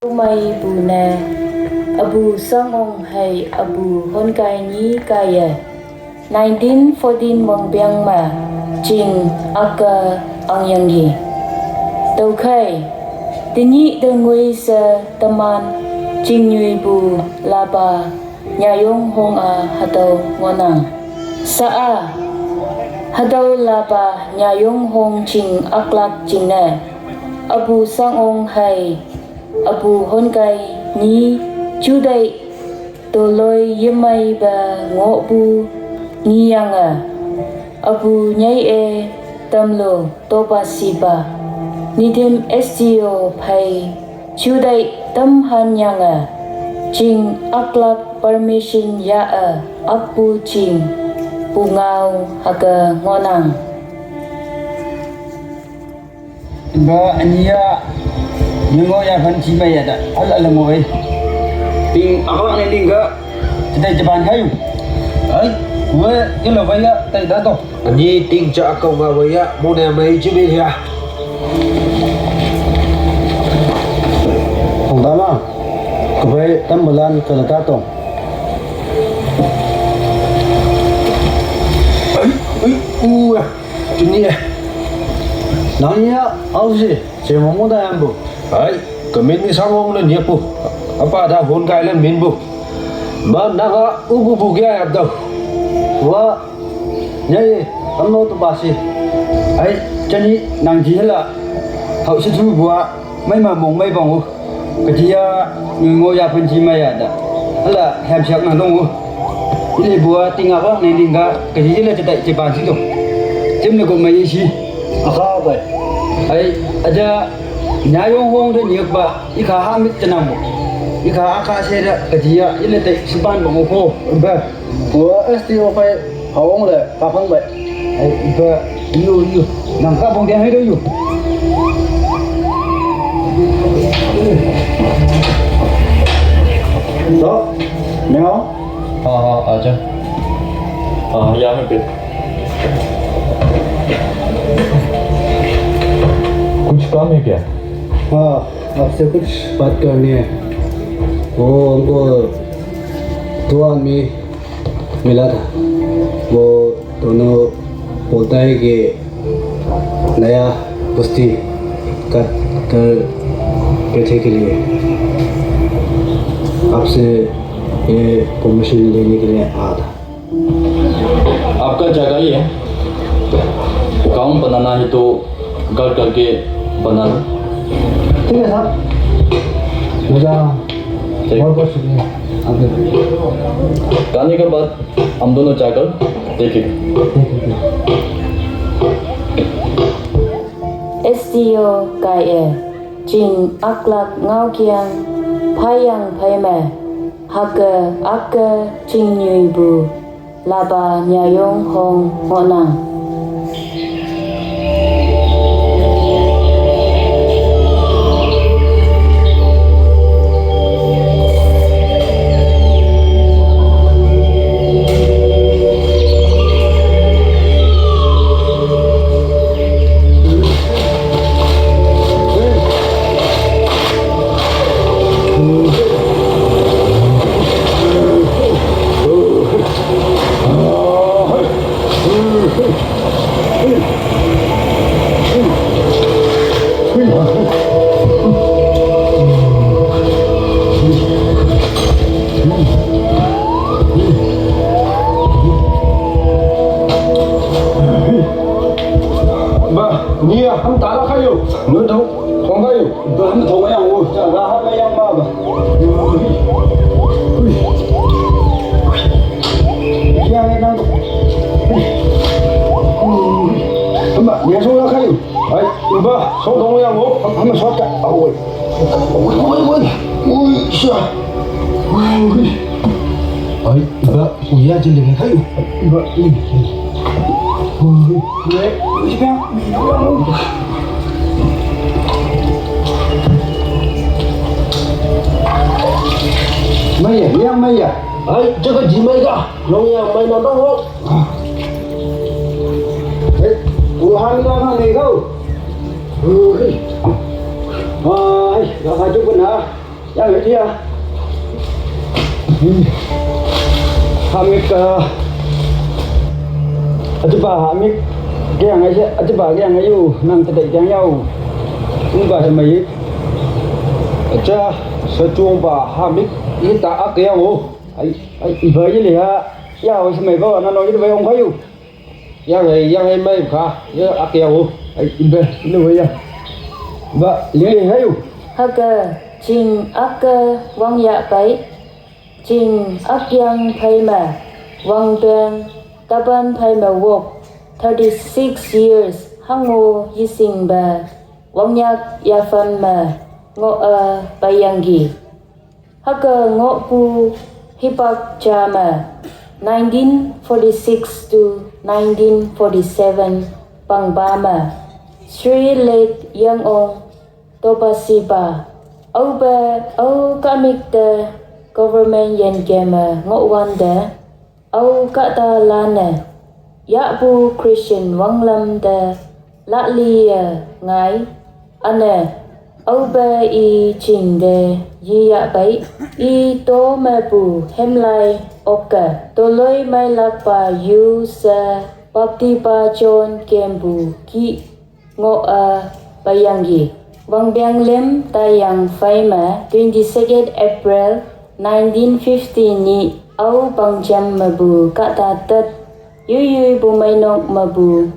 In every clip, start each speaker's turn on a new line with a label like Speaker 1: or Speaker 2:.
Speaker 1: May buna Abu Sangong hay Abu Honkai Ni Kaya 1914 Mong Biang Ma Ching Aka Ang Yang Yi Đầu khai Tini Đơn Nguy Sa Taman Ching Nhuy Bu La Ba Nhà Yong Hong A Hadaw Ngonang Sa A Hadaw La Ba Nhà Yong Hong Ching Aklak Ching Na Abu Sangong hay Abu Honkai Ni Chudai Toloi Yemai Ba Ngộ Bu Ngiyang A Abu Nyai E Tamlo Topa Sipa Nidem STO Pai Chudai Tam Han Yang A Ching Aklak Permission Ya A Apu Ching Pungao Haga Ngonang
Speaker 2: Ba ania Nungo ya fan chi mai ada ala ngoi ting akak ni ting ga kita jaban kayu ai gue cái lò vay á tay đã to
Speaker 3: Nhi tình trạng công vào với ạ môn này mấy chứ bên kìa
Speaker 2: không ta mà cái vay tâm bulan cái là ta to
Speaker 3: à chuyện gì này
Speaker 2: nãy á ao gì chỉ mong muốn em bu
Speaker 3: ấy cái mình đi sang ông lên nhiệt bu apa đã hôn cái lên mình bu mà nó có u bu kia à đâu
Speaker 2: wa nhây tâm nô tu basi ấy cho ni nàng chỉ là hậu sẽ thu bùa mấy mà mong mấy vòng cái gì người ngồi ya phân chi mai à đó là hẹp chặt nàng đông cái này bùa tình à bác này tình cả cái gì là chỉ bàn xí thôi chém được cũng mấy gì à vậy ấy aja nhà yong hong thì nhiều ba ít khá ham ít chân nào ít khá khá xe đó cái gì ít là tại sưu ban bằng một ba của STO phải hậu là ba phân vậy ấy ba yêu nằm các bông đen hay đâu yêu đó mèo
Speaker 4: 아자 यार मैं कुछ काम है क्या
Speaker 2: हाँ आपसे कुछ बात करनी है वो उनको 2 आदमी मिला था वो दोनों बोलता है कि नया कुश्ती कर बैठे के लिए आपसे ये परमिशन लेने के लिए आया था
Speaker 4: आपका जगह ही है काम बनाना है तो कर करके बना लो
Speaker 2: ठीक है साहब मुझे बहुत बहुत शुक्रिया
Speaker 4: गाने के बाद हम दोनों जाकर देखेंगे
Speaker 1: STO Kaya Ching Aklak Ngao Kiang Phayang Phayme Haka Aka Ching Nhuy Bu Laba Nhà Yong Hong Ngonang
Speaker 3: Nhi à không tá là khai yêu nữa đâu không khai yêu tôi không thấu mấy ông ơi chả ra hát mấy em mà kia này đang không bạn nhớ số là khai yêu ấy đừng ba số thấu mấy ông ơi không mà xót cả ôi ôi sao ấy ba ui ra trên đường khai yêu ba đấy, chị Beo. Mày à, nghe mày à? ấy chứ có gì mày cả nó nghe mày nó đau không
Speaker 2: Đấy, của hai người thằng này không? Ai, gặp hai chục bên hả? yang dia hamik coba hamik cái này chứ bà cái này yêu nằm tại đây cái nhau cũng bà mày
Speaker 3: cha sa chuông ba hamik ita akyang
Speaker 2: ai với cái này ha yêu sao mày có nó nói với ông phải yêu
Speaker 3: yang ai mai kha ya akyang
Speaker 2: ai về nó vậy à và liền hay yêu
Speaker 1: Haga Jing Akka Wang Ya Pai Jing Akyang Paima Wang Ben Taban Paima Wok 36 years Hango Yising Ba Wang Yak Yafan Ma Ngo Bayangi Haga Ngo Pu Hipak Jama 1946 to 1947 Pangbama Sri Lake Yang Ong Topasiba Oba O Kamikta Government Yen Gema Ngotwanda O Kata Lana Yapu Christian Wanglam Da Latlia Ngai Ana Oba I Ching De Yiya Bai I To Mapu Hemlai Oka Toloi Mai Lakpa Yu Sa Bapti Pa John Kembu Ki Ngo Bayangi Wang Biang Lim Tayang Faima 22 April 1950 ni Au Bangjam Mabu Kata Tat Yu Bumai Nok Mabu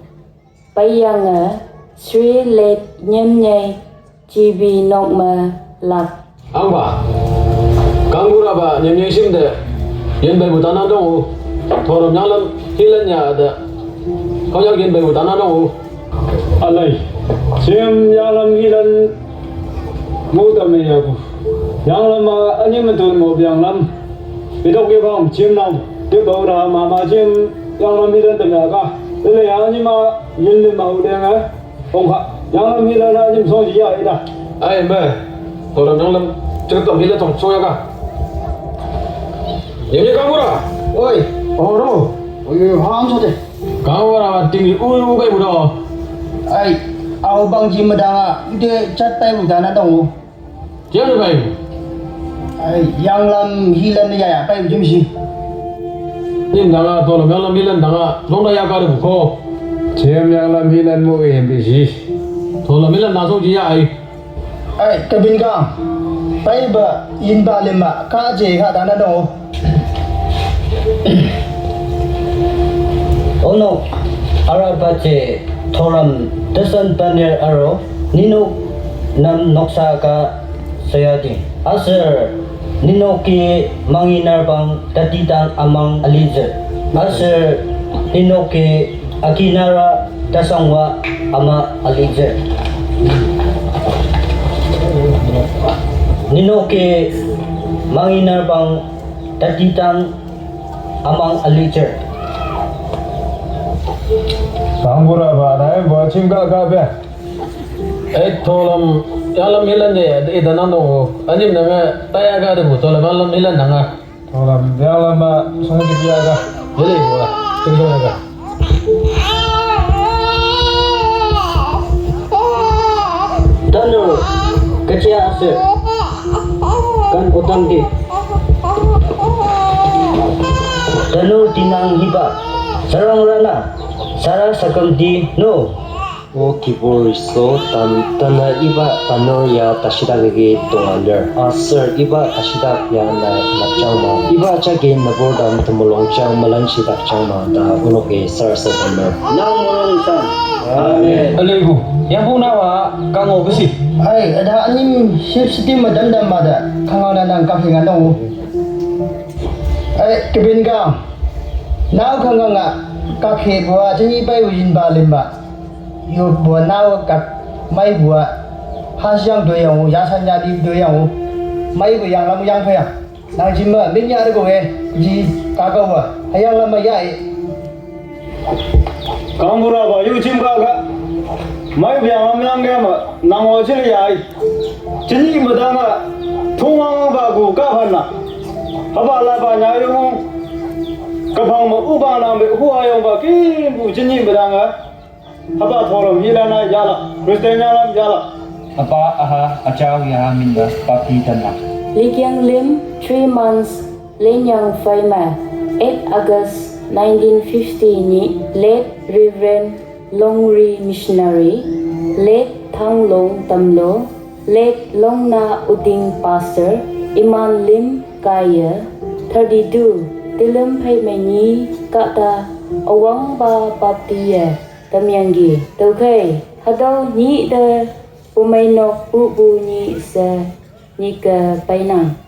Speaker 1: Bayanga Sri Lake Nyam Nyai Chibi Nok Ma Lak
Speaker 3: amba kangura ba nyem sim de yen bai butana dong thorom nyalam hilanya da kau yen bai butana dong
Speaker 2: alai sem yalam hilan muda me yaku yalam ani mentul mo biang lam bidok ke bang chim nam de baura mama chim yalam hilan de ka le ya ni ma yin le ma u de nga ong kha yalam hilan ani so ji ya ida
Speaker 3: ai me thorom nyalam cekat hilan tong soya ka nyem kangura
Speaker 2: oi oro oi ham so de
Speaker 3: kangura tinggi bai budo
Speaker 2: ai au bang chim madanga de chat pai bu dana dong
Speaker 3: Jangan baik.
Speaker 2: ai yang lam hilan ya ya pai bu jim si
Speaker 3: Ini danga tolong yang lambilan danga londa ya kare buko.
Speaker 2: sem yang lam hilan mo em bi si
Speaker 3: Tolong milan nasuk dia ai.
Speaker 2: ai kabin ka pai ba yin ba le ma ka je kha dana dong
Speaker 5: Oh no, Arabache Thoram Desan Banner Arrow Nino Nam Noksa ka Sayadi Aser Nino ki Manginarbang Datitang Amang Alizer Aser Nino ki Akinara Dasangwa Ama Alizer Nino ki Manginarbang Datitang Amang Alizer
Speaker 2: Sambura ba dai ba chim ka be
Speaker 3: Tolong yang lambilan dia itu nando. Anjim nama taya kare bu tolong yang lambilan danga.
Speaker 2: tholam yang lam ma song ji ya ga
Speaker 3: Jadi buat tunggu aja.
Speaker 5: Tanur Kecil Aser Kan utang di Tanur Tinang Hiba Sarang Rana Sarah Sakam di No
Speaker 6: O kiboriso tana iba tanor ya tashida gege dongander asar iba tashida ya na changma iba chage nabordam tumulong chang malan shida changma da unoke sarsa tanor
Speaker 5: Nang Morong San
Speaker 3: Alaiku. Yang puna wa kango besi.
Speaker 2: ai ada anim ship city ma dan ma da khanga na nang ka phinga dong ai kabin ka naw khanga nga ka khe bwa chini pai u yin ba lim ba yo bwa naw ka mai bwa ha xiang dui yang ya san ya di dui yang mai bu yang lam yang phe ya nang jim ma min ya de ko he ji ka ka wa hayang lam ma ya ai Kambura ba yu chim ka ka mai biang lam yang ge ma nang wa chi ya ai chini ma da ma thong wang ba ku ka phan na ha ba la ba nya yu ka phang ma u ba na me hu a yong ba ki bu chini ma da nga ha ba thorom hi la na ya la Kristen ya la ya la
Speaker 5: Apa aha Acaw ya minda Papi Tanah
Speaker 1: Ligyang Lim 3 months Lenyang Faima 8 August 1950 ni late Reverend Longri Missionary, late Thanglong Tamlo, late Longna Uding Pastor, Iman Lim Kaya 32 Tilam Paimani Kata Awang Ba Baptiya Tamyangi Tokay Hadaw ni da Pumaynok Bubu ni sa Nika Painang